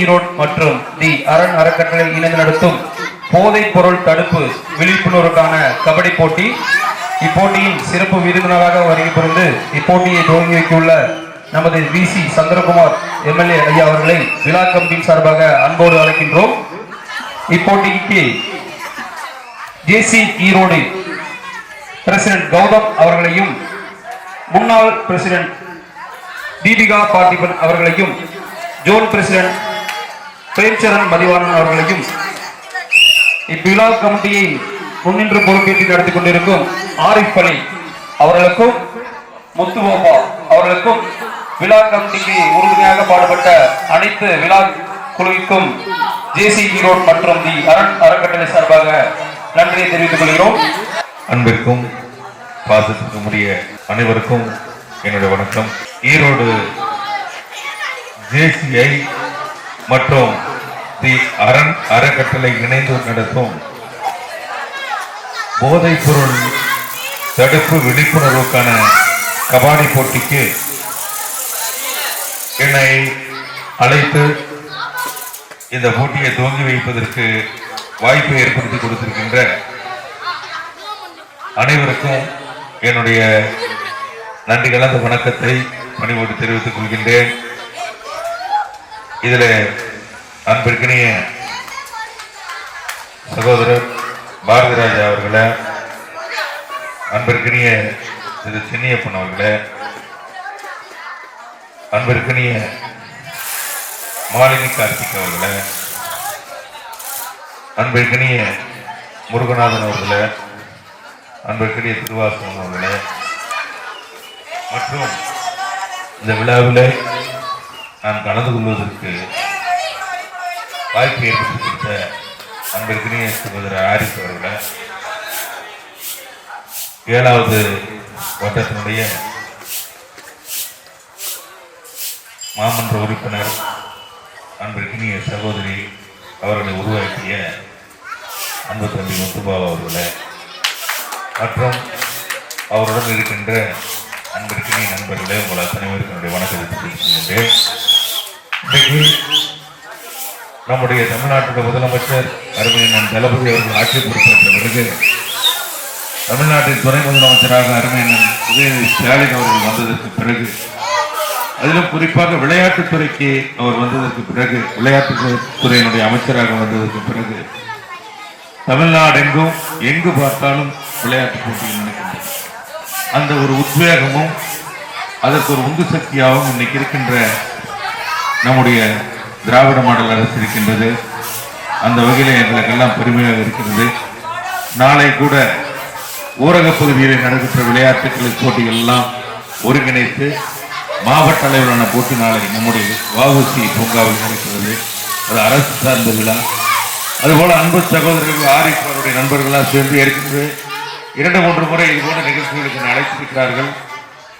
ஈரோடு மற்றும் தி அரண் அறக்கட்டளை இணைந்து நடத்தும் போதைப் பொருள் தடுப்பு விழிப்புணர்வுக்கான கபடி போட்டி. இப்போட்டியின் சிறப்பு விருந்தினராக வருகை புரிந்து இப்போட்டியை துவங்கி வைத்துள்ள நமது VC சந்திரகுமார் MLA ஐயா அவர்களை விழா கமிட்டியின் சார்பாக அன்போடு அழைக்கின்றோம். இப்போட்டிக்கு JC ஈரோடு பிரசிடென்ட் கௌதம் அவர்களையும் முன்னாள் பிரசிடென்ட் தீபிகா பார்த்திபன் அவர்களையும் ஜோன் பிரசிடென்ட் பிரேம்சரண் மதிவாணன் அவர்களையும் இவ்விழா கமிட்டியை முன்னின்று பொறுப்பேற்று நடத்தி கொண்டிருக்கும் ஆரிஃப் அலி அவர்களுக்கும் முத்துகோபா அவர்களுக்கும் விழா கமிட்டிக்கு உறுதுணையாக பாடுபட்ட அனைத்து விழா குழுவிற்கும் JC ஈரோடு மற்றும் தி அரண் அறக்கட்டளை சார்பாக நன்றியை தெரிவித்துக் கொள்கிறோம். அன்பிற்கும் பாசத்திற்கும் உரிய அனைவருக்கும் என்னுடைய வணக்கம். ஈரோடு JCI மற்றும் தி அரண் அறக்கட்டளை இணைந்து நடத்தும் போதைப் பொருள் தடுப்பு விழிப்புணர்வுக்கான கபாடி போட்டிக்கு என்னை அழைத்து இந்த போட்டியை துவங்கி வைப்பதற்கு வாய்ப்பை ஏற்படுத்தி கொடுத்திருக்கின்ற அனைவருக்கும் என்னுடைய நன்றி கலந்த வணக்கத்தை பணிவோடு தெரிவித்துக் கொள்கின்றேன். இதில் அன்பிற்கினிய சகோதரர் பாரதிராஜா அவர்களே, அன்பிற்கினிய திரு சின்னியப்பன் அவர்களே, அன்பிற்கினிய மாலினி கார்த்திக் அவர்களே, அன்பிற்கினிய முருகநாதன் அவர்களே, அன்பிற்கினிய திருவாசகம் அவர்களே மற்றும் இந்த விழாவில் நான் கலந்து கொள்வதற்கு வாய்ப்பு ஏற்படுத்தி கொடுத்த அன்பிற்கினிய சகோதரர் ஆரிஃப் அவர்களே, 7வது வட்டத்தினுடைய மாமன்ற உறுப்பினர் அன்பிற்கினிய சகோதரி அவர்களை உருவாக்கிய அன்பு தம்பி முத்துபாபா அவர்களே மற்றும் அவருடன் இருக்கின்ற அன்பிற்கினிய நண்பர்களே, உங்கள் அத்தனை பேருக்கு என்னுடைய வணக்கத்தை தெரிவிக்கின்றேன். இன்றைக்கு நம்முடைய தமிழ்நாட்டுடைய முதலமைச்சர் அருமையண்ணன் தளபதி அவர்கள் ஆட்சி பொறுப்பேற்ற பிறகு தமிழ்நாட்டின் துணை முதலமைச்சராக அருமையண்ணன் உதயநிதி ஸ்டாலின் அவர்கள் வந்ததற்கு பிறகு, அதிலும் குறிப்பாக விளையாட்டுத்துறைக்கு அவர் வந்ததற்கு பிறகு, விளையாட்டுத்துறையினுடைய அமைச்சராக வந்ததற்கு பிறகு தமிழ்நாடு எங்கு பார்த்தாலும் விளையாட்டு போட்டிகள் நடக்கின்றன. அந்த ஒரு உத்வேகமும் அதற்கு ஒரு உந்து சக்தியாகவும் இன்னைக்கு இருக்கின்ற நம்முடைய திராவிட மாடல் அரசு இருக்கின்றது. அந்த வகையில் எங்களுக்கெல்லாம் பெருமையாக இருக்கிறது. நாளை கூட ஊரக பகுதியில் நடைபெற்ற விளையாட்டுகள் போட்டிகள் எல்லாம் ஒருங்கிணைத்து மாவட்ட அளவிலான போட்டி நாளை நம்முடைய வஉசி பூங்காவில் நடக்கிறது. அது அரசு சார்ந்த விழா. அதுபோல அன்பு சகோதரர்கள் ஆரிஃப் அவருடைய நண்பர்களாக சேர்ந்து ஏற்கனவே 2-3 முறை இது போன்ற நிகழ்ச்சிகளுக்கு அழைத்திருக்கிறார்கள்.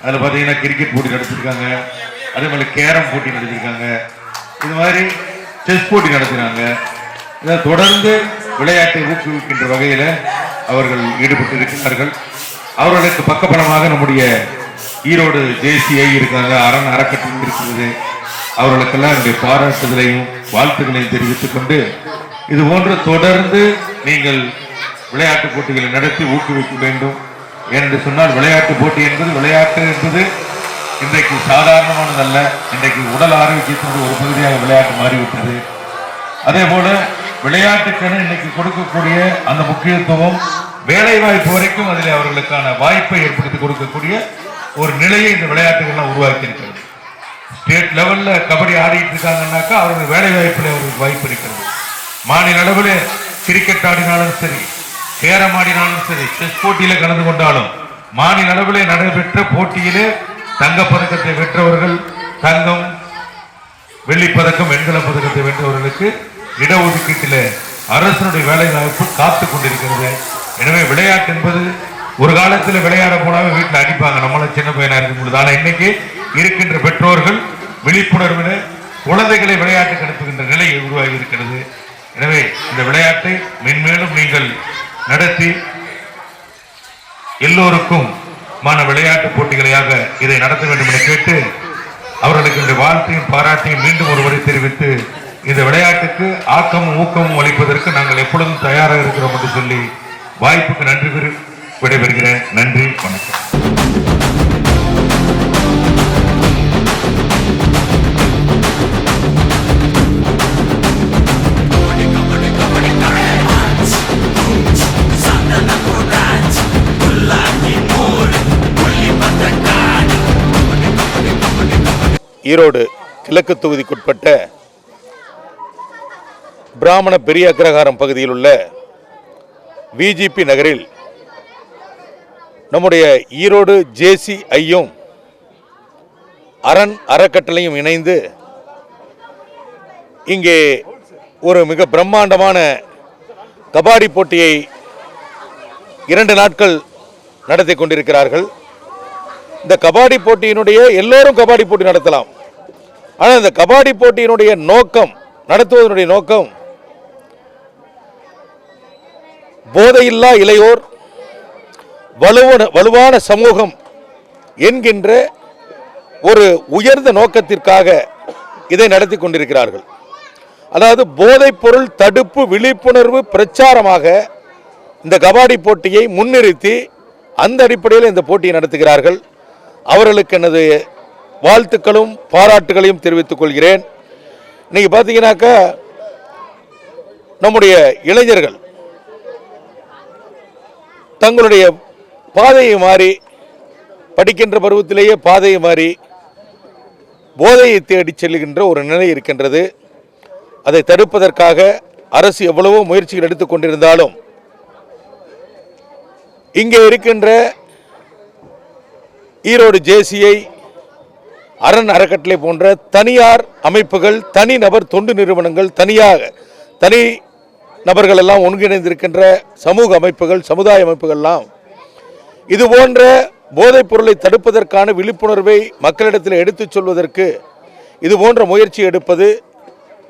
அதில் பார்த்தீங்கன்னா கிரிக்கெட் போட்டி நடத்திருக்காங்க, அதே மாதிரி கேரம் போட்டி நடத்திருக்காங்க, இது மாதிரி செஸ் போட்டி நடத்துகிறாங்க. இதை தொடர்ந்து விளையாட்டை ஊக்குவிக்கின்ற வகையில் அவர்கள் ஈடுபட்டு இருக்கிறார்கள். அவர்களுக்கு பக்கபலமாக நம்முடைய ஈரோடு ஜேசிஐ இருக்காங்க, அரண் அறக்கட்டளை இருக்கிறது. அவர்களுக்கெல்லாம் என்னுடைய பாராட்டுதலையும் வாழ்த்துக்களையும் தெரிவித்துக் கொண்டு இது போன்று தொடர்ந்து நீங்கள் விளையாட்டு போட்டிகளை நடத்தி ஊக்குவிக்க வேண்டும். ஏனென்று சொன்னால் விளையாட்டு போட்டி என்பது இன்றைக்கு சாதாரணமானதல்ல. இன்றைக்கு உடல் ஆரோக்கியத்தினுடைய ஒரு பகுதியாக விளையாட்டு மாறிவிட்டது. அதே போல விளையாட்டுக்கென இன்னைக்கு கொடுக்கக்கூடிய அந்த முக்கியத்துவம் வேலை வாய்ப்பு வரைக்கும் அதில் அவர்களுக்கான வாய்ப்பை ஏற்படுத்தி கொடுக்கக்கூடிய ஒரு நிலையை இந்த விளையாட்டுகள்லாம் உருவாக்கி இருக்கிறது. ஸ்டேட் லெவல்ல கபடி ஆடிட்டு இருக்காங்கன்னாக்கா அவர்கள் வேலை வாய்ப்பில் அவர்களுக்கு வாய்ப்பு இருக்கிறது. மாநில அளவில் கிரிக்கெட் ஆடினாலும் சரி, கேரம் ஆடினாலும் சரி, செஸ் போட்டியில கலந்து கொண்டாலும் மாநில அளவில் நடைபெற்ற போட்டியிலே தங்கப்பதக்கத்தை வென்றவர்கள், தங்கம், வெள்ளிப்பதக்கம், வெண்கல பதக்கத்தை வென்றவர்களுக்கு இடஒதுக்கீட்டில் அரசனுடைய வேலை வாய்ப்பு காத்து கொண்டிருக்கிறது. எனவே விளையாட்டு என்பது ஒரு காலத்தில் விளையாட போனாவே வீட்டில் அடிப்பாங்க, நம்மள சின்ன பையனா இருக்கும் பொழுது. ஆனால் இன்னைக்கு இருக்கின்ற பெற்றோர்கள் விழிப்புணர்வில் குழந்தைகளை விளையாட்டுக்கு அனுப்புகின்ற நிலை உருவாகி இருக்கிறது. எனவே இந்த விளையாட்டை மென்மேலும் நீங்கள் நடத்தி எல்லோருக்கும் விளையாட்டு போட்டிகளையாக இதை நடத்த வேண்டும் என கேட்டு அவர்களுக்கு இந்த வாழ்த்தையும் பாராட்டையும் மீண்டும் ஒருவரை தெரிவித்து இந்த விளையாட்டுக்கு ஆக்கமும் ஊக்கமும் அளிப்பதற்கு நாங்கள் எப்பொழுதும் தயாராக இருக்கிறோம் என்று சொல்லி வாய்ப்புக்கு நன்றி விடைபெறுகிறேன். நன்றி, வணக்கம். ஈரோடு கிழக்கு தொகுதிக்குட்பட்ட பிராமண பெரிய அக்ரஹாரம் பகுதியில் உள்ள விஜிபி நகரில் நம்முடைய ஈரோடு ஜேசிஐயும் அரண் அறக்கட்டளையும் இணைந்து இங்கே ஒரு மிக பிரம்மாண்டமான கபாடி போட்டியை 2 நாட்கள் நடத்தி கொண்டிருக்கிறார்கள். இந்த கபாடி போட்டியினுடைய எல்லோரும் கபாடி போட்டி நடத்தலாம். ஆனால் இந்த கபாடி போட்டியினுடைய நோக்கம், நடத்துவதனுடைய நோக்கம் போதையில்லா இளையோர், வலுவான சமூகம் என்கின்ற ஒரு உயர்ந்த நோக்கத்திற்காக இதை நடத்தி கொண்டிருக்கிறார்கள். அதாவது போதைப் பொருள் தடுப்பு விழிப்புணர்வு பிரச்சாரமாக இந்த கபாடி போட்டியை முன்னிறுத்தி அந்த அடிப்படையில் இந்த போட்டியை நடத்துகிறார்கள். அவர்களுக்கு எனது வாழ்த்துக்களும் பாராட்டுகளையும் தெரிவித்துக் கொள்கிறேன். இன்னைக்கு பார்த்தீங்கன்னாக்கா நம்முடைய இளைஞர்கள் தங்களுடைய பாதையை மாறி, படிக்கின்ற பருவத்திலேயே பாதையை மாறி போதையை தேடி செல்லுகின்ற ஒரு நிலை இருக்கின்றது. அதை தடுப்பதற்காக அரசு எவ்வளவோ முயற்சிகள் எடுத்துக் கொண்டிருந்தாலும் இங்கே இருக்கின்ற ஈரோடு ஜேசிஐ, அரண் அறக்கட்டளை போன்ற தனியார் அமைப்புகள், தனிநபர் தொண்டு நிறுவனங்கள், தனி நபர்கள் எல்லாம் ஒன்றிணைந்திருக்கின்ற சமூக அமைப்புகள், சமுதாய அமைப்புகள்லாம் இது போன்ற போதைப் பொருளை தடுப்பதற்கான விழிப்புணர்வை மக்களிடத்தில் எடுத்துச் சொல்வதற்கு இது போன்ற முயற்சி எடுப்பது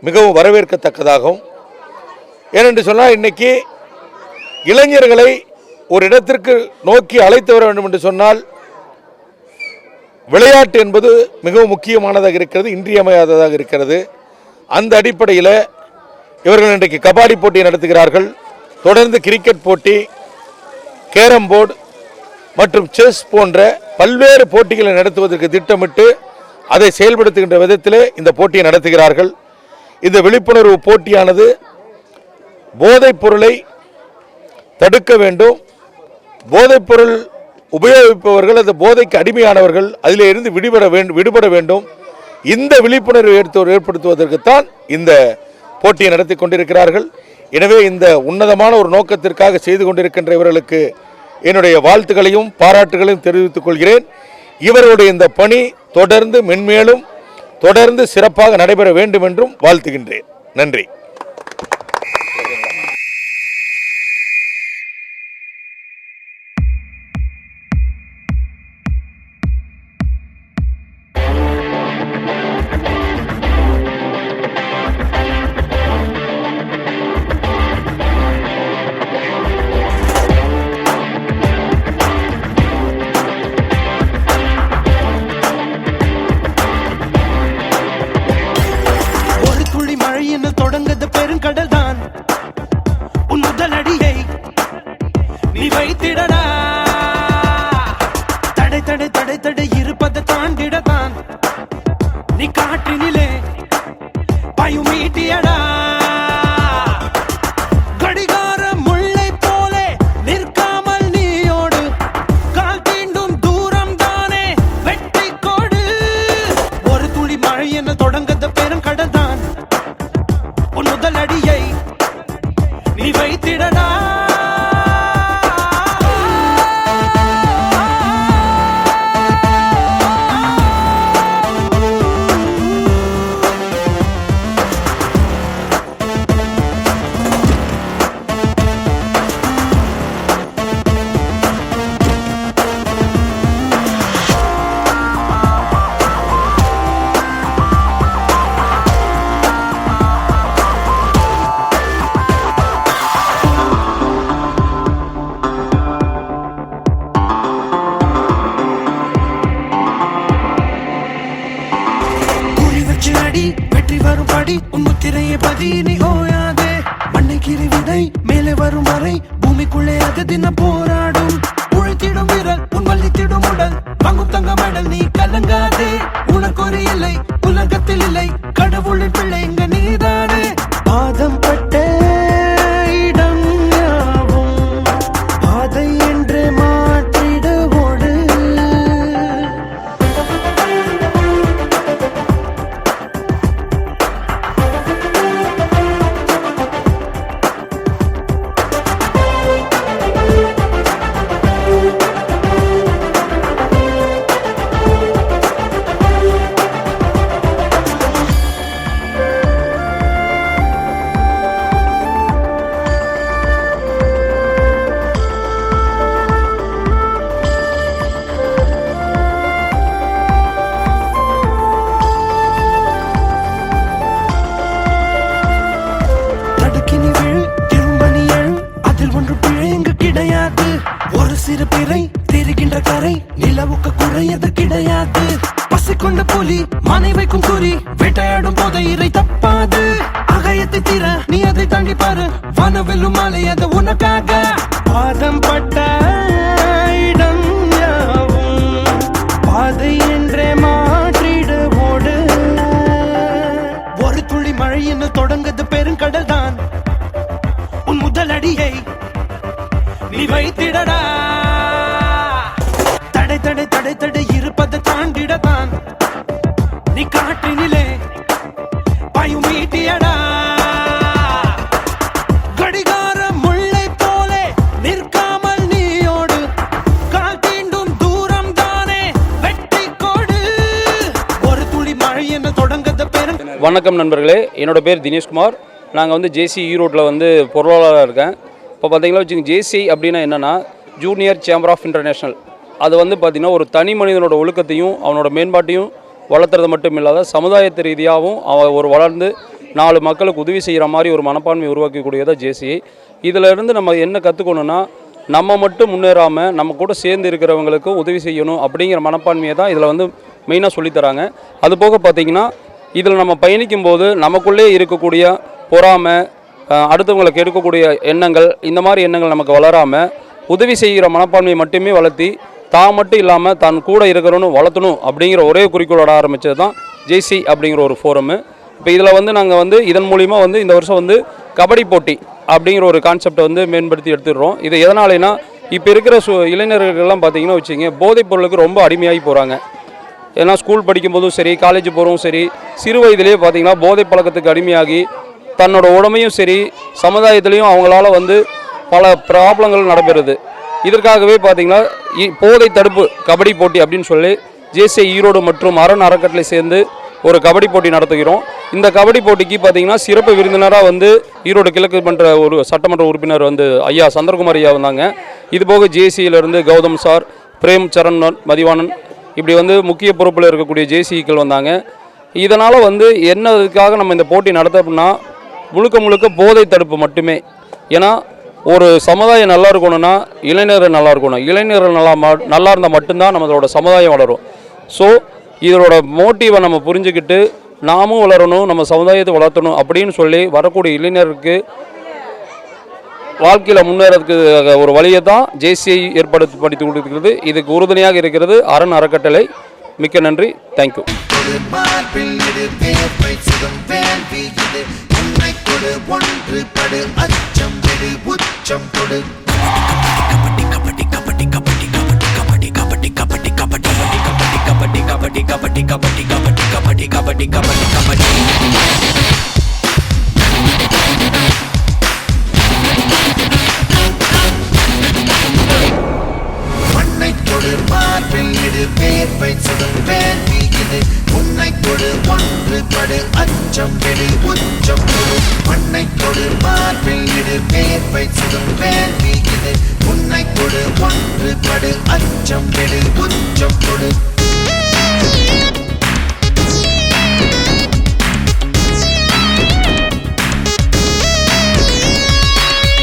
மிகவும் வரவேற்கத்தக்கதாகும். ஏனென்று சொன்னால் இன்னைக்கு இளைஞர்களை ஒரு இடத்திற்கு நோக்கி அழைத்து வர வேண்டும் என்று சொன்னால் விளையாட்டு என்பது மிகவும் முக்கியமானதாக இருக்கிறது, இன்றியமையாததாக இருக்கிறது. அந்த அடிப்படையில் இவர்கள் இன்றைக்கு கபாடி போட்டி நடத்துகிறார்கள். தொடர்ந்து கிரிக்கெட் போட்டி, கேரம் போர்டு மற்றும் செஸ் போன்ற பல்வேறு போட்டிகளை நடத்துவதற்கு திட்டமிட்டு அதை செயல்படுத்துகின்ற விதத்திலே இந்த போட்டியை நடத்துகிறார்கள். இந்த விழிப்புணர்வு போட்டியானது போதைப் பொருளை தடுக்க வேண்டும், போதைப் பொருள் உபயோகிப்பவர்கள், அந்த போதைக்கு அடிமையானவர்கள் அதிலே இருந்து விடுபட வேண்டும். இந்த விழிப்புணர்வு ஏற்படுத்துவதற்குத்தான் இந்த போட்டியை நடத்தி கொண்டிருக்கிறார்கள். எனவே இந்த உன்னதமான ஒரு நோக்கத்திற்காக செய்து கொண்டிருக்கின்ற இவர்களுக்கு என்னுடைய வாழ்த்துக்களையும் பாராட்டுகளையும் தெரிவித்துக் கொள்கிறேன். இவர்களுடைய இந்த பணி தொடர்ந்து மென்மேலும் தொடர்ந்து சிறப்பாக நடைபெற வேண்டும் என்றும் வாழ்த்துகின்றேன். நன்றி. தொடங்கது பெருங்கடல் தான் உன் முதல் அடியை நீ வைத்திடடா. தடை தடை தடை தடை இருப்பதை தாண்டிடத்தான் நீ காற்றினிலே பயமீட்டியடா. கடிகார முல்லை போலே நிற்காமல் நீயோடு கால் தீண்டும் தூரம் தானே வெற்றி கோடு. ஒரு துளி மழை என தொடங்கது பெருங்கடல் தான் உன் முதல் அடியை நீ வைத்திடடா. வெற்றி வரும் படி உன் முத்திரையை பதி நீ ஓயாதே. மண்ணை கிரி விதை மேலே வரும் வரை பூமிக்குள்ளே அது தினம் போராடும். உழைத்திடும் வீரல் உன் வலித்திடும் உடல் வாங்கும் தங்க மடல் நீ கலங்காதே. உனக்கு ஒரு இல்லை உலகத்தில் இல்லை கடவுளின் பிள்ளை இங்க நீதானே. பாதம் பட்ட இடம் யாவும் பாதை என்று மாற்றிடுவோடு. ஒரு சிறு பிறை தெரிகின்ற கரை நிலவுக்கு குறையது கிடையாது. பசி கொண்ட புலி மனை வைக்கும் குறி வேட்டையாடும் போது இறை தப்பாது. அகயத்தை தீர நீ அதை தாண்டி பாரு வனவெல்லும் மாலை அது உனக்காக. பாதம் பட்ட இடம் யாவும் பாதை என்றே மாற்றிடுவோடு. ஒரு துளி மழை என்று தொடங்குது பெருங்கடல் தான் உன் முதல் அடியை நீ வைத்திடடா. தடை தடை தடை தடை இருப்பதை தாண்டிடத்தான் நீ காற்றினிலே பயமீட்டியடா. கடிகார முல்லை போலே நிற்காமல் நீயோடு கால் தீண்டும் தூரம் தானே வெற்றி கோடு. ஒரு துளி மழை என தொடங்கத பெரும். வணக்கம் நண்பர்களே, என்னோட பேர் தினேஷ்குமார். நாங்கள் வந்து ஜேசி ஈரோட்டில் வந்து பொருளாளராக இருக்கேன். இப்போ பார்த்தீங்கன்னா வச்சுங்க, ஜேசி அப்படின்னா என்னென்னா ஜூனியர் சேம்பர் ஆஃப் இன்டர்நேஷ்னல். அது வந்து பார்த்திங்கன்னா ஒரு தனி மனிதனோட ஒழுக்கத்தையும் அவனோட மேம்பாட்டையும் வளர்த்துறது மட்டும் இல்லாத சமுதாயத்து ரீதியாகவும் அவன் ஒரு வளர்ந்து 4 மக்களுக்கு உதவி செய்கிற மாதிரி ஒரு மனப்பான்மை உருவாக்கக்கூடியதாக ஜேசி. இதிலேருந்து நம்ம என்ன கற்றுக்கணுன்னா, நம்ம மட்டும் முன்னேறாமல் நம்ம கூட சேர்ந்து இருக்கிறவங்களுக்கும் உதவி செய்யணும் அப்படிங்கிற மனப்பான்மையை தான் இதில் வந்து மெயினாக சொல்லித்தராங்க. அதுபோக பார்த்திங்கன்னா இதில் நம்ம பயணிக்கும்போது நமக்குள்ளே இருக்கக்கூடிய பொறாமை, அடுத்தவங்களுக்கு எடுக்கக்கூடிய எண்ணங்கள், இந்த மாதிரி எண்ணங்கள் நமக்கு வளராமல் உதவி செய்கிற மனப்பான்மையை மட்டுமே வளர்த்தி தான் மட்டும் இல்லாமல் தான் கூட இருக்கிறவனு வளர்த்தணும் அப்படிங்கிற ஒரே குறிக்கோளோட ஆரம்பித்தது தான் ஜேசி அப்படிங்கிற ஒரு ஃபோரமு. இப்போ இதில் வந்து நாங்கள் வந்து இதன் மூலிமா வந்து இந்த வருஷம் வந்து கபடி போட்டி அப்படிங்கிற ஒரு கான்செப்டை வந்து மேம்படுத்தி எடுத்துடுறோம். இது எதனாலேனா, இப்போ இருக்கிற இளைஞர்கள்லாம் பார்த்திங்கன்னா வச்சுங்க, போதைப் பொருளுக்கு ரொம்ப அடிமையாகி போகிறாங்க. ஏன்னா ஸ்கூல் படிக்கும்போதும் சரி, காலேஜ் போகிறவும் சரி, சிறு வயதிலே பார்த்திங்கன்னா போதை பழக்கத்துக்கு அடிமையாகி தன்னோட உடமையும் சரி சமுதாயத்திலையும் அவங்களால வந்து பல ப்ராப்ளங்கள் நடைபெறுது. இதற்காகவே பார்த்திங்கன்னா போதை தடுப்பு கபடி போட்டி அப்படின்னு சொல்லி ஜேசிஐ ஈரோடு மற்றும் அரண் அறக்கட்டளை சேர்ந்து ஒரு கபடி போட்டி நடத்துகிறோம். இந்த கபடி போட்டிக்கு பார்த்திங்கன்னா சிறப்பு விருந்தினராக வந்து ஈரோடு கிழக்கு மன்ற ஒரு சட்டமன்ற உறுப்பினர் வந்து ஐயா சந்திரகுமார் ஐயா வந்தாங்க. இதுபோக ஜேசியிலிருந்து கௌதம் சார், பிரேம் சரண் மதிவானன், இப்படி வந்து முக்கிய பொறுப்பில் இருக்கக்கூடிய ஜேசிக்கள் வந்தாங்க. இதனால் வந்து என்னதுக்காக நம்ம இந்த போட்டி நடத்தப்போம்னா முழுக்க முழுக்க போதை தடுப்பு மட்டுமே. ஏன்னா ஒரு சமுதாயம் நல்லா இருக்கணும்னா இளைஞர்கள் நல்லா இருக்கணும். இளைஞர்கள் நல்லா இருந்தால் மட்டும்தான் நம்மளோட சமுதாயம் வளரும். ஸோ இதோட மோட்டிவை நம்ம புரிஞ்சுக்கிட்டு நாமும் வளரணும், நம்ம சமுதாயத்தை வளர்த்தணும் அப்படின்னு சொல்லி வரக்கூடிய இளைஞருக்கு வாழ்க்கையில் முன்னேறதுக்கு ஒரு வழியை தான் ஜேசிஐ ஏற்படுத்தி கொடுக்கிறது. இதுக்கு உறுதுணையாக இருக்கிறது அரண் அறக்கட்டளை. மிக்க நன்றி. தேங்க்யூ.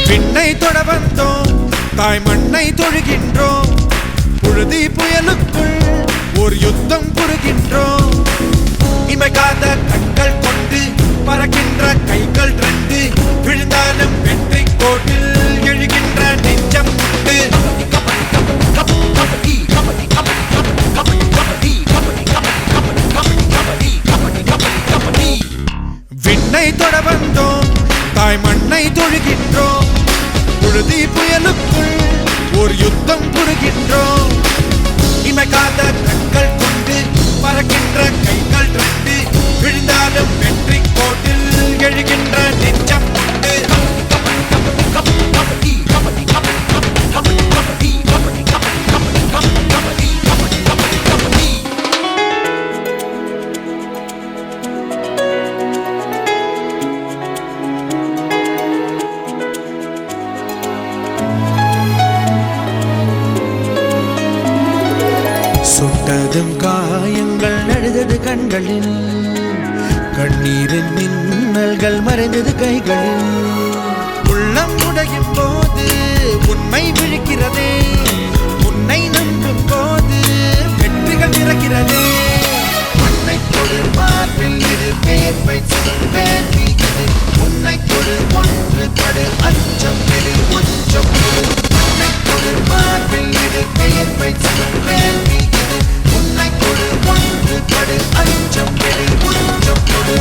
விண்ணை தொட வந்தோம், தாய் மண்ணை தொழுகின்றோம், புழுதி புயலுக்குள் ஒரு யுத்தம் புரிகின்றோம். இமைக்காத கண்கள் கொண்டு பறக்கின்ற கைகள் ரெண்டு, விழுந்தாலும் வெற்றி கோட்டில் எழுகின்ற நெஞ்சம் உண்டு. விண்ணை தொட வந்தோம், தாய் மண்ணை தொழுகின்றோம், புழுதி புயலுக்குள் ஒரு யுத்தம் புரிகின்றோம். இமைக்காத கண்கள் கொண்டு பறக்கின்ற கைகள் ரெண்டு, விழுந்தாலும் வெற்றி கோட்டில் எழுகின்ற நெஞ்சம் உண்டு. சுட்டதும் காயங்கள் நடுதது கண்களில், கண்ணீரின் மின்னல்கள் மறைந்தது கைகளில். உள்ளம் உடையும் போது உண்மை விழிக்கிறதே, உன்னை நம்பும் போது வெற்றிகள் பிறக்கிறதே. உன்னை கொடு மார்பில் இரு பேர்வை சுடுவேன், உன்னை கொடு ஒன்று படு அச்சம் பெரு உச்சம் கொடு. உன்னை கொடு மார்பில் இரு பேர்வை சுடுவேன், உன்னை கொடு ஒன்று படு அச்சம் பெரு உச்சம் கொடு.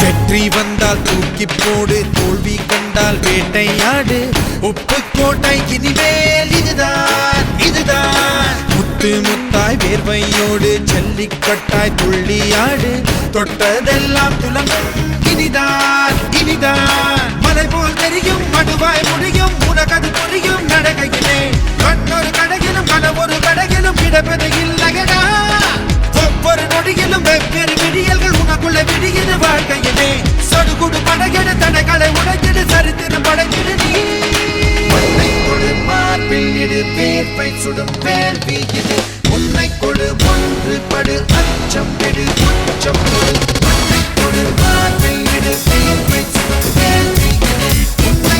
வெற்றி வந்தால் தூக்கி போடு, தோல்வி கண்டால் வேட்டையாடு. உப்பு கோட்டை இனிமேல் இதுதான் இதுதான். முத்து முத்தாய் வேர்வையோடு ஜல்லிக்கட்டாய் துள்ளியாடு. தொட்டதெல்லாம் துலங்கும் இனிதான் இனிதான். மலை போல் தெரியும் மடுவாய் முடியும் உனகது புரியும் நடகையிலே. கண்ணொரு கடையிலும் கனவொரு கடையிலும் கிடப்பது இல்லையடா. ஒவ்வொரு நொடியிலும் வெவ்வேறு விடியல்கள் உனக்குள்ள விடியது வாழ்க்கையிலே. சொடுகுடு படையெடு தடைகளை உடைச்சிடு சரித்திரம் படைச்சிடு நீ. உன்னை கொடு மார்பில் இடு வேர்வை சுடும் வேள்வி இது. உன்னை கொடு ஒன்று படு அச்சம் பெடு உச்சம் கொடு. உன்னை கொடு மார்பில் இடு வேர்வை சுடும் வேள்வி இது. உன்னை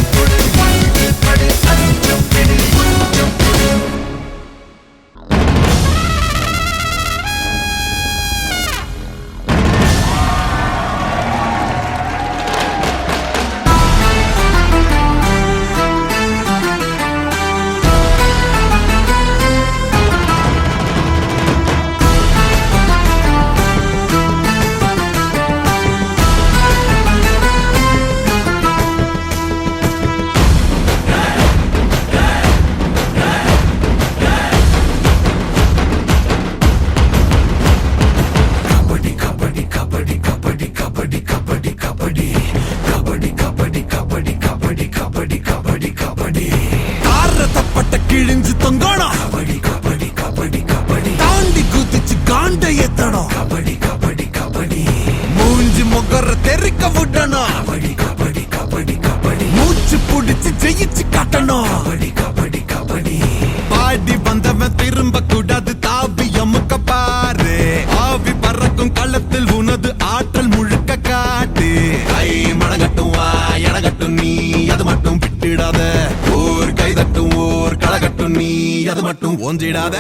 விடணும் கபடி கபடி கபடி மூஞ்சி முகர தெறிக்க விடணும் கபடி கபடி கபடி கபடி மூச்சு புடிச்சு ஜெயிச்சு காட்டணும் கபடி கபடி கபடி பாடி வந்தவன் திரும்ப கூடாது தாவி அமுக்க பாரு ஆவி பறக்கும் களத்தில் உனது ஆற்றல் முழுக்க காட்டு கை மடங்கட்டும் வா எடகட்டும் நீ அது மட்டும் விட்டுடாத ஓர் கை தட்டும் ஓர் களகட்டும் நீ அது மட்டும் ஓஞ்சிடாத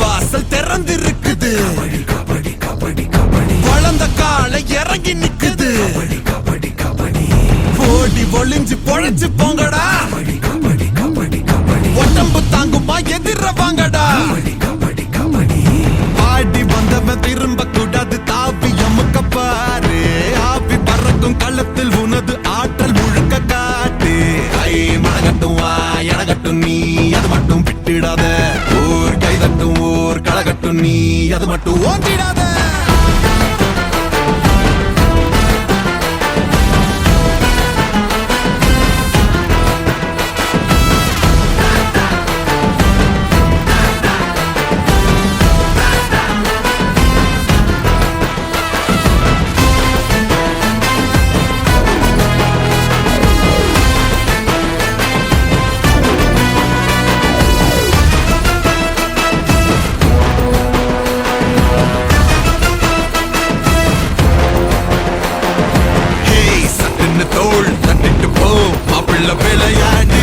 வாசல் திறந்திருக்குது வளர்ந்த காலை இறங்கி நிக்குது ஓடி ஒளிஞ்சு பொழைச்சு போங்கடா உடம்பு தாங்குமா எதிர வாங்கடா ஆடி வந்தவன் திரும்ப கூடாது தாவி அமுக்க பாரு ஆவி பறக்கும் களத்தில் உனது ஆற்றல் முழுக்க காட்டு கை மடகட்டும் வா எடகட்டும் நீ அது மட்டும் விட்டுடாத ஓர் கை தட்டும் ஓர் களகட்டும் நீ அது மட்டும் ஓட்டிடாத தோள் தட்டிட்டு போ மாப்பிள்ள விளையாடி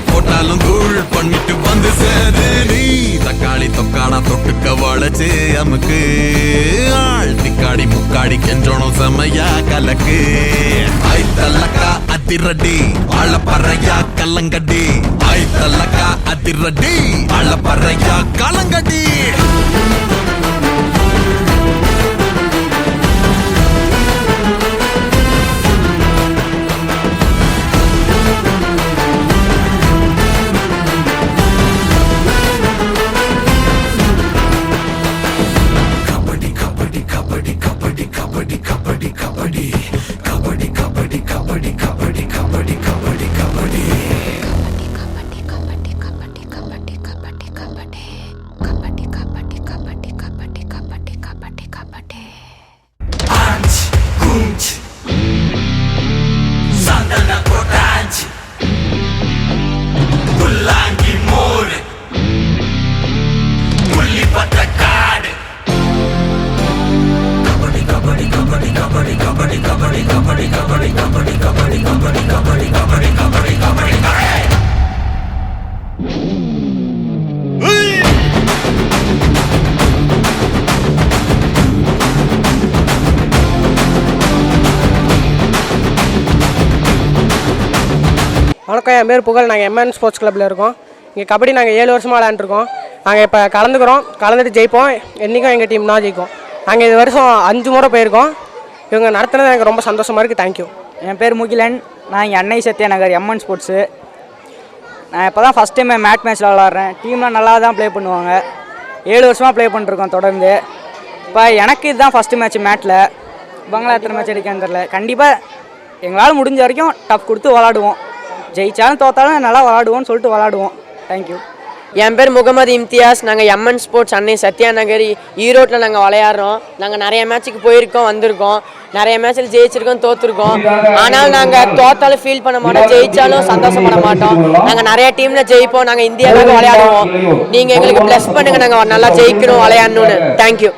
போட்டாலும் தூள் பண்ணிட்டு வந்து சேரு நீ தக்காளி தொக்காடா தொட்டுக்க வளைச்சு அமுக்கு ஆள் திக்காடி முக்காடி கெஞ்சோணும் செமையா கலக்கு ஐத்தல்லக்கா அதிரடி ஆள பறையா கல்லங்கடி ஐத்தல்லக்கா அதிரடி ஆள பறையா கலங்கடி வணக்கம், என் பேர் புகழ். நாங்கள் எம்என் ஸ்போர்ட்ஸ் கிளப்பில் இருக்கோம். இங்கே கபடி நாங்கள் 7 வருஷமாக விளையாண்டுருக்கோம். நாங்கள் இப்போ கலந்துட்டு ஜெயிப்போம். என்றைக்கும் எங்கள் டீம் தான் ஜெயிக்கும். நாங்கள் இது வருஷம் 5 முறை போயிருக்கோம். இவங்க நடத்துனது எனக்கு ரொம்ப சந்தோஷமாக இருக்குது. தேங்க்யூ. என் பேர் முகிலன். நான் இங்கே அன்னை சத்யா நகர் எம்என் ஸ்போர்ட்ஸு. நான் இப்போ தான் ஃபஸ்ட் டைம் மேட்ச்சில் விளாட்றேன். டீம்லாம் நல்லா தான் ப்ளே பண்ணுவாங்க. 7 வருஷமாக ப்ளே பண்ணிருக்கோம் தொடர்ந்து. இப்போ எனக்கு இதுதான் ஃபஸ்ட்டு மேட்ச்சில். பங்களா எத்தனை மேட்ச் அடிக்கான்னு தெரில. கண்டிப்பாக எங்களால் முடிஞ்ச வரைக்கும் டஃப் கொடுத்து விளாடுவோம். ஜெயிச்சாலும் தோத்தாலும் நல்லா விளாடுவோம்னு சொல்லிட்டு விளாடுவோம். தேங்க்யூ. என் பேர் முகமது இம்தியாஸ். நாங்கள் எம்என் ஸ்போர்ட்ஸ் அன்னை சத்யா நகர் ஈரோட்டில் நாங்கள் விளையாடுறோம். நாங்கள் நிறைய மேட்ச்சுக்கு போயிருக்கோம், வந்திருக்கோம். நிறைய மேட்ச்சில் ஜெயிச்சிருக்கோம், தோற்றுருக்கோம். ஆனால் நாங்கள் தோத்தாலும் ஃபீல் பண்ண மாட்டோம், ஜெயித்தாலும் சந்தோஷப்பட மாட்டோம். நாங்கள் நிறைய டீமில் ஜெயிப்போம். நாங்கள் இந்தியாவுக்கு விளையாடுவோம். நீங்கள் எங்களுக்கு ப்ளஸ் பண்ணுங்கள், நாங்கள் நல்லா ஜெயிக்கணும், விளையாடணும்னு. தேங்க்யூ.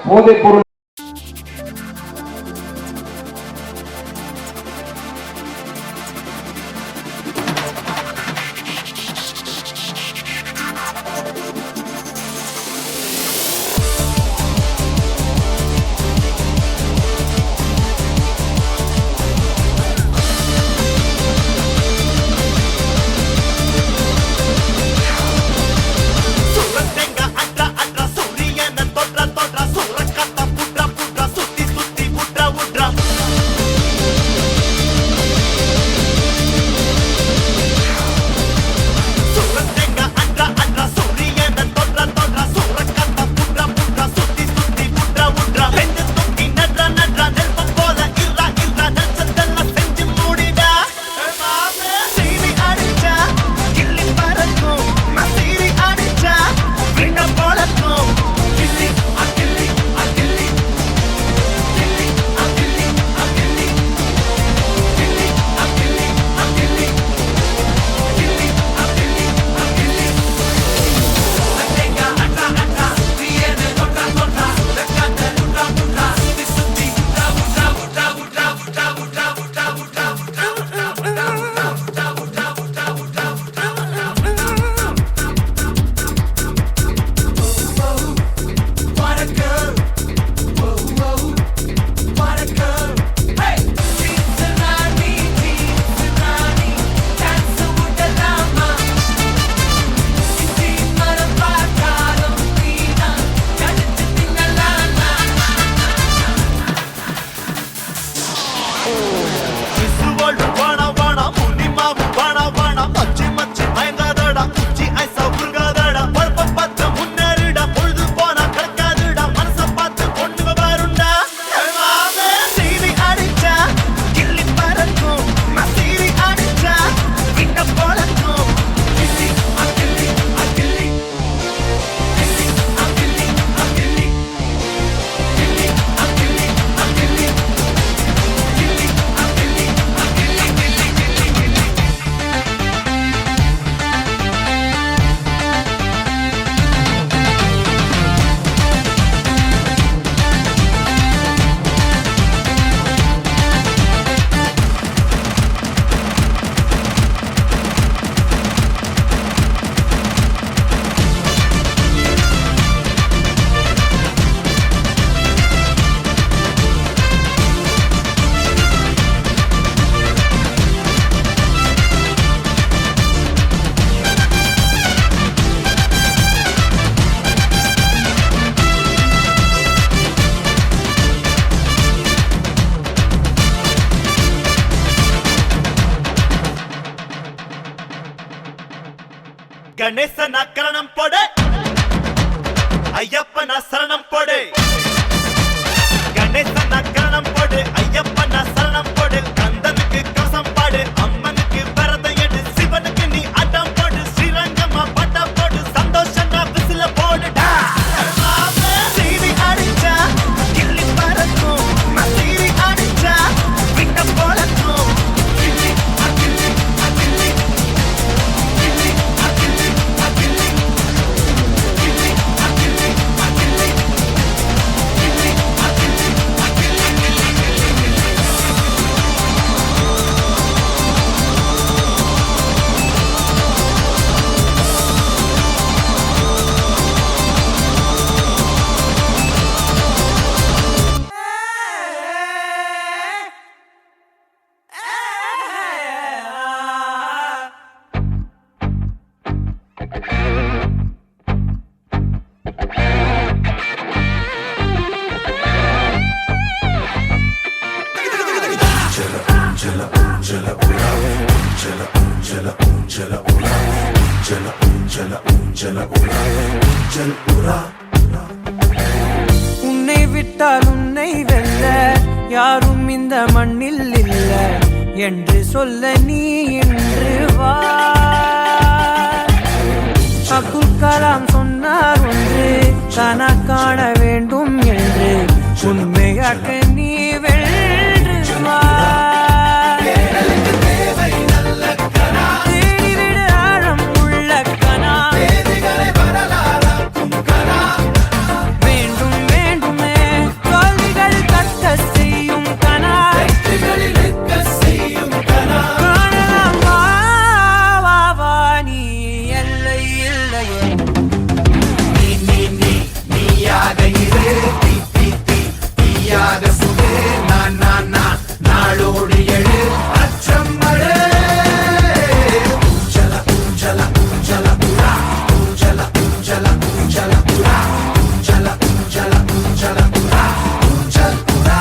வேணாம் மச்சி மச்சி மயங்காதடா உச்சி ஐசா உருகாதடா பழப்ப பார்த்து முன்னேறிடா பொழுது போனா கிடக்காதுடா மனச பார்த்து பொண்ணுங்க பாருண்டா சீரி அடிச்சா கிள்ளி பறக்கும் சீரி அடிச்சா கிட்ட போலக்கும் கிள்ளி அக்கிள்ளி அக்கிள்ளி கிள்ளி அக்கிள்ளி அக்கிள்ளி கிள்ளி அக்கிள்ளி அக்கிள்ளி கிள்ளி அக்கிள்ளி கணேசனா கரணம் போடு ஐயப்பனா சரணம் போடு கணேசனா கரணம் போடு ஐயப்பனா சரணம் போடு கந்தனுக்கு கவசம் பாடு அம்மனுக்கு விரதம் எடு சிவனுக்கு நீ அடம் போடு ஸ்ரீரங்கமா பட்டம் போடு சந்தோஷமா விசில போடுடா சீரி அடிச்சா கிள்ளி பறக்கும் சீரி அடிச்சா விட்ட போலக்கும் கிள்ளி அக்கிள்ளி அக்கிள்ளி கிள்ளி அக்கிள்ளி அக்கிள்ளி கிள்ளி அக்கிள்ளி அக்கிள்ளி கிள்ளி அக்கிள்ளி உன்னை விட்டால் உன்னை வெல்ல யாரும் இந்த மண்ணில் இல்ல என்று சொல்ல நீ இன்று வா அப்துல் கலாம் சொன்னார் ஒன்று தானா காண வேண்டும் என்று உண்மையாக்க நீ வென்று வா தேடிவிடு ஆழம் உள்ள கனா வேண்டும் வேண்டுமே தோல்விகள் கற்க செய்யும் கனா காணலாம் வா வா வா நீ எல்லை இல்லையே நீயாக இரு தீயாக சுடு நான் நாளோடு எழு அச்சம் மழை ஊஞ்சல ஊஞ்சல ஊஞ்சல புறா ஊஞ்சல ஊஞ்சல ஊஞ்சல புறா ஊஞ்சல ஊஞ்சல ஊஞ்சல புறா ஊஞ்சல் புறா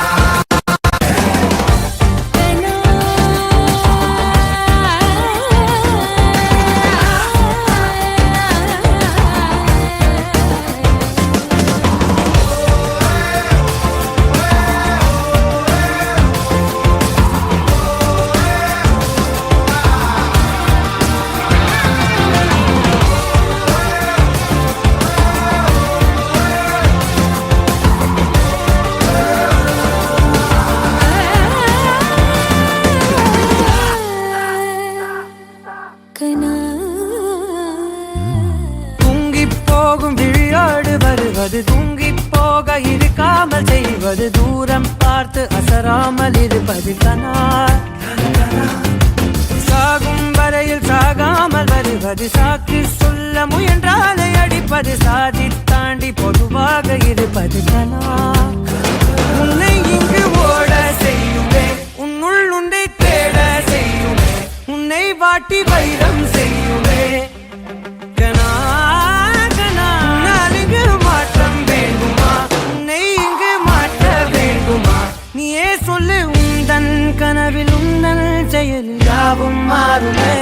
தூங்கிப் போகும் விழியோடு வருவது தூங்கிப் போக இருக்காமல் செய்வது தூரம் பார்த்து அசராமல் இருப்பது கனா சாகும் வரையில் சாகாமல் வருவது சாக்கு சொல்ல முயன்றாலே அடிப்பது சாதி தாண்டி பொதுவாக இருப்பது கனா உன்னை இங்கு ஓட செய்யுமே உன்னுள் உண்டை தேட செய்யுமே உன்னை வாட்டி வைரம் செய்யுமே கனா கனா நாளுக்கு மாற்றம் வேண்டுமா உன்னை இங்கு மாற்ற வேண்டுமா நீயே சொல்லு உந்தன் கனவில் உந்தன் செயல் யாவும் மாறுமே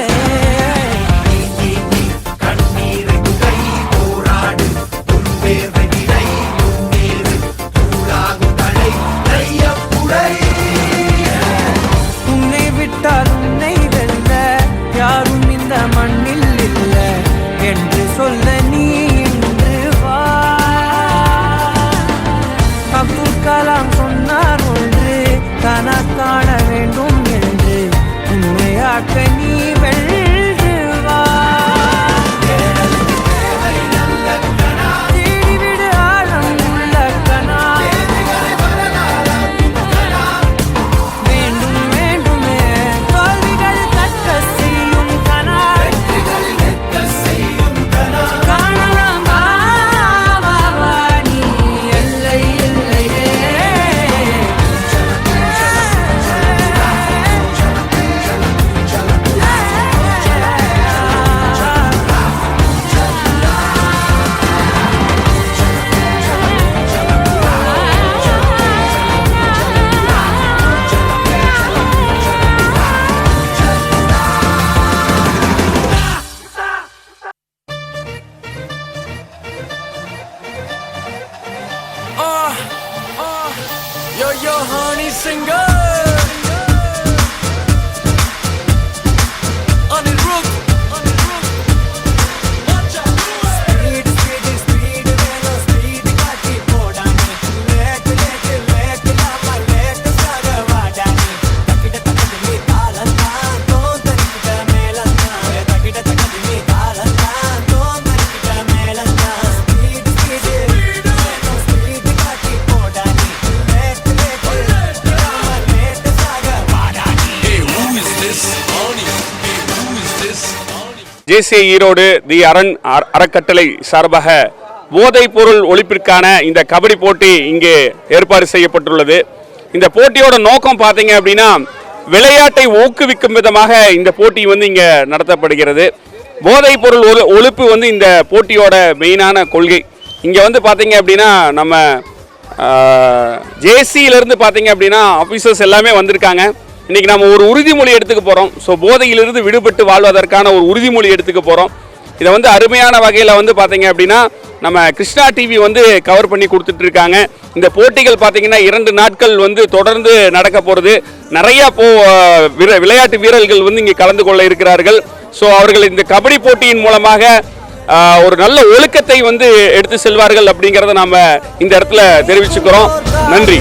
காக்க நீ வென்று வா தேடிவிடு ஆழம் உள்ள கனா வேண்டும் வேண்டுமே தோல்விகள் தக்க செய்யும் கனா காணலாம் வா வா வா நீ எல்லை இல்லையே Yo, honey, singer. On the roof. Speed, velo, speed, kaati podani. Lek, lama, lek, saga vadani. Takida me talanta, tontarikida melanta. Takida me talanta, tontarikida melanta. Speed, velo, speed, kaati podani. JCI Erode the Aran அறக்கட்டளை சார்பாக போதைப் பொருள் ஒழிப்பிற்கான இந்த கபடி போட்டி இங்கே ஏற்பாடு செய்யப்பட்டுள்ளது. இந்த போட்டியோட நோக்கம் பார்த்தீங்க அப்படின்னா விளையாட்டை ஊக்குவிக்கும் விதமாக இந்த போட்டி வந்து இங்கே நடத்தப்படுகிறது. போதைப் பொருள் ஒழிப்பு வந்து இந்த போட்டியோட மெயினான கொள்கை. இங்கே வந்து பார்த்தீங்க அப்படின்னா நம்ம ஜேசியிலேருந்து பார்த்தீங்க அப்படின்னா ஆஃபீஸர்ஸ் எல்லாமே வந்திருக்காங்க. இன்றைக்கி நம்ம ஒரு உறுதிமொழி எடுத்துக்க போகிறோம். ஸோ போதையிலிருந்து விடுபட்டு வாழ்வதற்கான ஒரு உறுதிமொழி எடுத்துக்க போகிறோம். இதை வந்து அருமையான வகையில் வந்து பார்த்தீங்க அப்படின்னா நம்ம கிருஷ்ணா டிவி வந்து கவர் பண்ணி கொடுத்துட்ருக்காங்க. இந்த போட்டிகள் பார்த்தீங்கன்னா 2 நாட்கள் வந்து தொடர்ந்து நடக்க போகிறது. நிறையா விளையாட்டு வீரர்கள் வந்து இங்கே கலந்து கொள்ள இருக்கிறார்கள். ஸோ அவர்கள் இந்த கபடி போட்டியின் மூலமாக ஒரு நல்ல ஒழுக்கத்தை வந்து எடுத்து செல்வார்கள் அப்படிங்கிறத நாம் இந்த இடத்துல தெரிவிச்சுக்கிறோம். நன்றி.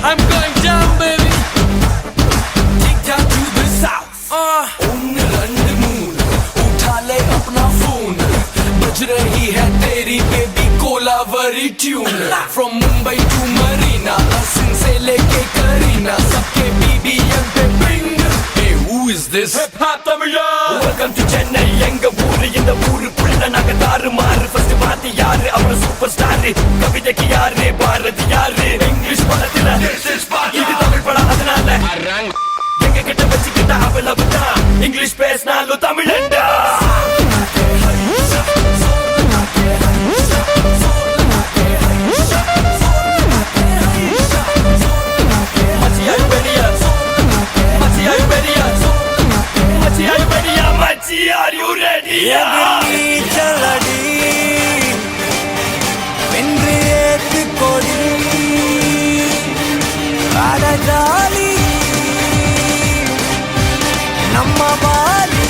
I'm going down, baby. Take down to the south. उठा ले अपना फोन, बज रही है तेरी baby Kolaveri tune. From Mumbai to Marina, Asin से लेके करीना, सबके BBM पे bring. Hey, who is this? Hip hop Tamila. Welcome to Chennai, எங்க ஊரு இந்த ஊருக்குள்ள நாங்க தாறுமாறு. First பாத்தி யாரு அவன் சூப்பர் ஸ்டார், கவிதைக்கு யாரு பாரதி யாரு, இங்கிலீஷ் படத்துல இது தமிழ் படம் அதனால எங்க கிட்ட வச்சுக்கிட்ட அவ்வளவுதான், இங்கிலீஷ் பேசினாலும் தமிழண்டா. Are you ready? चलडी வென்றியேத்து கொடி அடஜாலி நம்ம பாலி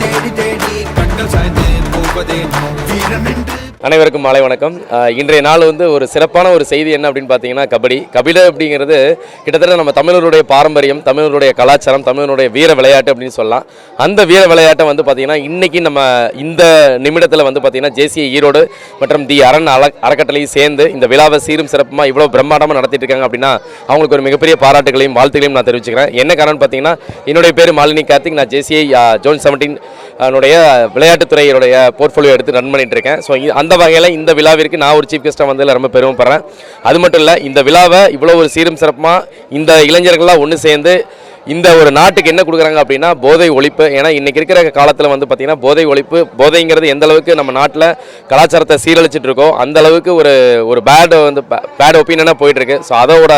தேடி தேடி கண்கள் சாய்ந்து போவதே வீரம் என்று. அனைவருக்கும் மாலை வணக்கம். இன்றைய நாள் வந்து ஒரு சிறப்பான ஒரு செய்தி என்ன அப்படின்னு பார்த்தீங்கன்னா கபடி அப்படிங்கிறது கிட்டத்தட்ட நம்ம தமிழருடைய பாரம்பரியம், தமிழருடைய கலாச்சாரம், தமிழருடைய வீர விளையாட்டு அப்படின்னு சொல்லலாம். அந்த வீர விளையாட்டை வந்து பார்த்திங்கன்னா இன்றைக்கி நம்ம இந்த நிமிடத்தில் வந்து பார்த்திங்கன்னா ஜேசிஐ ஈரோடு மற்றும் தி அரண் அறக்கட்டளையும் சேர்ந்து இந்த விழாவை சீரும் சிறப்புமாக இவ்வளோ பிரம்மாண்டமாக நடத்திட்டு இருக்காங்க அப்படின்னா அவங்களுக்கு ஒரு மிகப்பெரிய பாராட்டுகளையும் வாழ்த்துக்களையும் நான் தெரிவிச்சுக்கிறேன். என்ன காரணம்னு பார்த்தீங்கன்னா என்னுடைய பேர் மாலினி கார்த்திக், நான் ஜேசிஐ ஜோன் 17 விளையாட்டுத்துறையுடைய போர்ட்ஃபோலியோ எடுத்து ரன் பண்ணிட்டு இருக்கேன். ஸோ அந்த வகையில் இந்த விழாவிற்கு நான் ஒரு சீஃப் கெஸ்ட்டாக வந்து ரொம்ப பெருமைப்படுறேன். அது மட்டும் இல்லை, இந்த விழாவை இவ்வளோ ஒரு சீரும் சிறப்பாக இந்த இளைஞர்கள்லாம் ஒன்று சேர்ந்து இந்த ஒரு நாட்டுக்கு என்ன கொடுக்குறாங்க அப்படின்னா போதை ஒழிப்பு. ஏன்னா இன்றைக்கி இருக்கிற காலத்தில் வந்து பார்த்திங்கன்னா போதை ஒழிப்பு, போதைங்கிறது எந்த அளவுக்கு நம்ம நாட்டில் கலாச்சாரத்தை சீரழிச்சிட்டு இருக்கோ அந்த அளவுக்கு ஒரு பேட் ஒப்பீனியனாக போயிட்டுருக்கு. ஸோ அதோட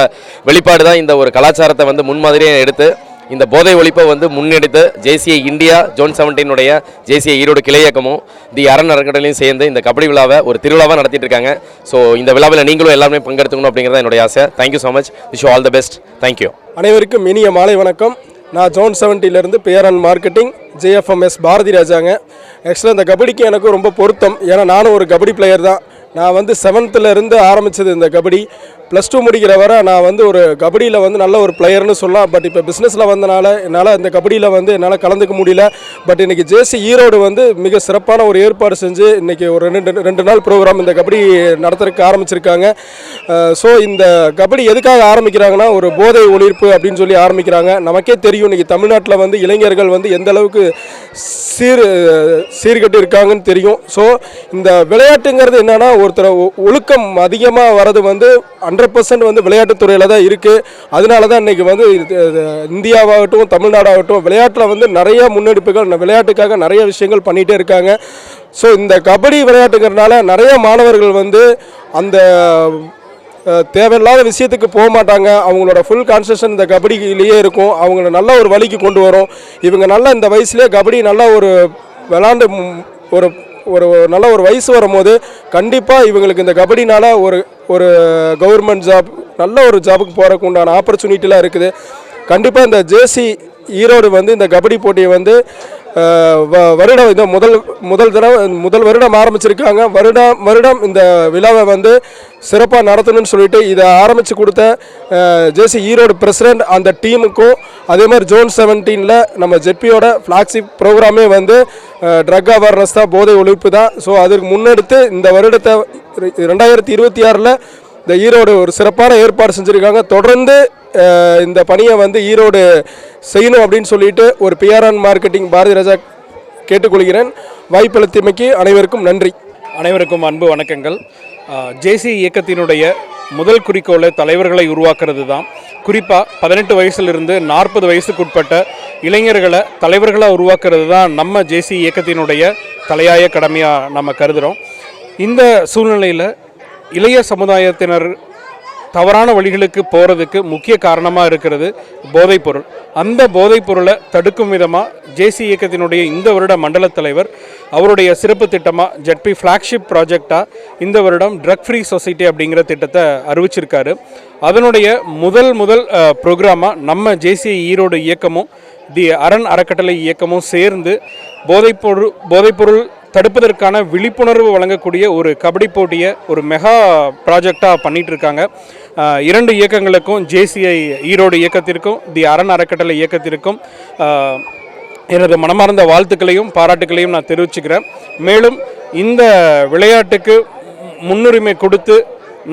வெளிப்பாடு தான் இந்த ஒரு கலாச்சாரத்தை வந்து முன்மாதிரியாக எடுத்து இந்த போதை ஒழிப்பை வந்து முன்னெடுத்து JCI India zone 17 JCI Erode கிளை இயக்கமும் தி அரண் அறக்கட்டளையும் சேர்ந்து இந்த கபடி விழாவை ஒரு திருவிழாவாக நடத்திட்டு இருக்காங்க. ஸோ இந்த விழாவில் நீங்களும் எல்லாருமே பங்கெடுத்துக்கணும் அப்படிங்கிறத என்னுடைய ஆசை. Thank you so much. Wish all the best. Thank you. அனைவருக்கும் இனிய மாலை வணக்கம். நான் ஜோன் 17 பேர் அண்ட் மார்க்கெட்டிங் JFMS பாரதி ராஜாங்க. ஆக்சுவலாக இந்த கபடிக்கு எனக்கு ரொம்ப பொருத்தம். ஏன்னா நானும் ஒரு கபடி பிளேயர் தான். நான் வந்து 7th ஆரம்பித்தது இந்த கபடி. +2 முடிக்கிற வரை நான் வந்து ஒரு கபடியில் வந்து நல்ல ஒரு பிளேயர்னு சொல்லலாம். பட் இப்போ பிஸ்னஸில் வந்தனால என்னால் இந்த கபடியில் வந்து என்னால் கலந்துக்க முடியல. பட் இன்றைக்கி ஜேசி ஈரோடு வந்து மிக சிறப்பான ஒரு ஏற்பாடு செஞ்சு இன்றைக்கி ஒரு ரெண்டு நாள் ப்ரோக்ராம் இந்த கபடி நடத்துறதுக்கு ஆரம்பிச்சிருக்காங்க. ஸோ இந்த கபடி எதுக்காக ஆரம்பிக்கிறாங்கன்னா ஒரு போதை ஒழிப்பு அப்படின்னு சொல்லி ஆரம்பிக்கிறாங்க. நமக்கே தெரியும் இன்றைக்கி தமிழ்நாட்டில் வந்து இளைஞர்கள் வந்து எந்த அளவுக்கு சீர்கட்டு இருக்காங்கன்னு தெரியும். ஸோ இந்த விளையாட்டுங்கிறது என்னென்னா ஒருத்தர் ஒழுக்கம் அதிகமாக வர்றது வந்து 100% வந்து விளையாட்டுத்துறையில் தான் இருக்குது. அதனால தான் இன்றைக்கி வந்து இந்தியாவாகட்டும் தமிழ்நாடாகட்டும் விளையாட்டில் வந்து நிறைய முன்னெடுப்புகள் விளையாட்டுக்காக நிறைய விஷயங்கள் பண்ணிகிட்டே இருக்காங்க. ஸோ இந்த கபடி விளையாட்டுங்கிறதுனால நிறைய மாணவர்கள் வந்து அந்த தேவையில்லாத விஷயத்துக்கு போக மாட்டாங்க. அவங்களோட ஃபுல் கான்சன்ட்ரேஷன் இந்த கபடியிலேயே இருக்கும். அவங்கள நல்ல ஒரு வழிக்கு கொண்டு வரும். இவங்க நல்லா இந்த வயசுலேயே கபடி நல்லா ஒரு விளாண்டு ஒரு நல்ல ஒரு வயசு வரும்போது கண்டிப்பாக இவங்களுக்கு இந்த கபடினால் ஒரு கவர்மெண்ட் ஜாப் நல்ல ஒரு ஜாபுக்கு போகிறதுக்கு உண்டான ஆப்பர்ச்சுனிட்டிலாம் இருக்குது. கண்டிப்பாக இந்த ஜேசி ஈரோடு வந்து இந்த கபடி போட்டியை வந்து வருடம் இந்த முதல் வருடம் ஆரம்பிச்சிருக்காங்க. வருடம் இந்த விழாவை வந்து சிறப்பாக நடத்தணும்னு சொல்லிட்டு இதை ஆரம்பித்து கொடுத்த ஜேசி ஈரோடு பிரசிடெண்ட் அந்த டீமுக்கும் அதே மாதிரி ஜோன் 17 நம்ம ஜெட்பியோட ஃப்ளாக்ஷிப் ப்ரோக்ராமே வந்து ட்ரக் அவேர்னஸ் தான், போதை ஒழிப்பு தான். ஸோ அதற்கு முன்னெடுத்து இந்த வருடத்தை 2026 இந்த ஈரோடு ஒரு சிறப்பான ஏற்பாடு செஞ்சுருக்காங்க. தொடர்ந்து இந்த பணியை வந்து ஈரோடு செய்யணும் அப்படின்னு சொல்லிட்டு ஒரு PR and marketing Bharathi Raja கேட்டுக்கொள்கிறேன். வாய்ப்பளித்தமைக்கு அனைவருக்கும் நன்றி. அனைவருக்கும் அன்பு வணக்கங்கள். ஜேசி இயக்கத்தினுடைய முதல் குறிக்கோளை தலைவர்களை உருவாக்குறது தான். குறிப்பாக 18 வயசுலேருந்து 40 வயசுக்குட்பட்ட இளைஞர்களை தலைவர்களாக உருவாக்குறது தான் நம்ம ஜேசி இயக்கத்தினுடைய தலையாய கடமையாக நம்ம கருதுகிறோம். இந்த சூழ்நிலையில் இளைய சமுதாயத்தினர் தவறான வழிகளுக்கு போகிறதுக்கு முக்கிய காரணமாக இருக்கிறது போதைப்பொருள். அந்த போதைப்பொருளை தடுக்கும் விதமாக ஜேசி இயக்கத்தினுடைய இந்த வருட மண்டல தலைவர் அவருடைய சிறப்பு திட்டமாக ஜெட்பி ஃப்ளாக்ஷிப் ப்ராஜெக்டாக இந்த வருடம் ட்ரக் ஃப்ரீ சொசைட்டி அப்படிங்கிற திட்டத்தை அறிவிச்சிருக்காரு. அதனுடைய முதல் ப்ரோக்ராமாக நம்ம ஜேசி ஈரோடு இயக்கமும் தி அரண் அறக்கட்டளை இயக்கமும் சேர்ந்து போதைப்பொருள் தடுப்பதற்கான விழிப்புணர்வு வழங்கக்கூடிய ஒரு கபடி போட்டியை ஒரு மெகா ப்ராஜெக்டாக பண்ணிகிட்டு இருக்காங்க. 2 இயக்கங்களுக்கும் ஜேசிஐ ஈரோடு இயக்கத்திற்கும் தி அரண் அறக்கட்டளை இயக்கத்திற்கும் எனது மனமார்ந்த வாழ்த்துக்களையும் பாராட்டுகளையும் நான் தெரிவிச்சுக்கிறேன். மேலும் இந்த விளையாட்டுக்கு முன்னுரிமை கொடுத்து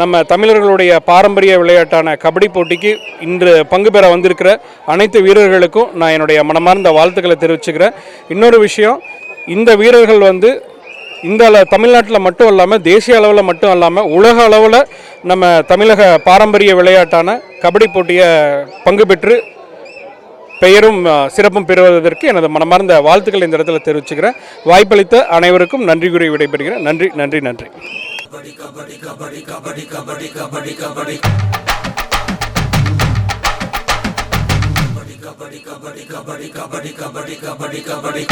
நம்ம தமிழர்களுடைய பாரம்பரிய விளையாட்டான கபடி போட்டிக்கு இன்று பங்கு பெற வந்திருக்கிற அனைத்து வீரர்களுக்கும் நான் என்னுடைய மனமார்ந்த வாழ்த்துக்களை தெரிவிச்சுக்கிறேன். இன்னொரு விஷயம், இந்த வீரர்கள் வந்து இந்த தமிழ்நாட்டில் மட்டும் இல்லாமல் தேசிய அளவில் மட்டும் இல்லாமல் உலக அளவில் நம்ம தமிழக பாரம்பரிய விளையாட்டான கபடி போட்டியை பங்கு பெற்று பெயரும் சிறப்பும் பெறுவதற்கு எனது மனமார்ந்த வாழ்த்துக்கள் இந்த இடத்துல தெரிவிச்சுக்கிறேன். வாய்ப்பளித்த அனைவருக்கும் நன்றி கூறி விடைபெறுகிறேன். நன்றி நன்றி நன்றி. கபடி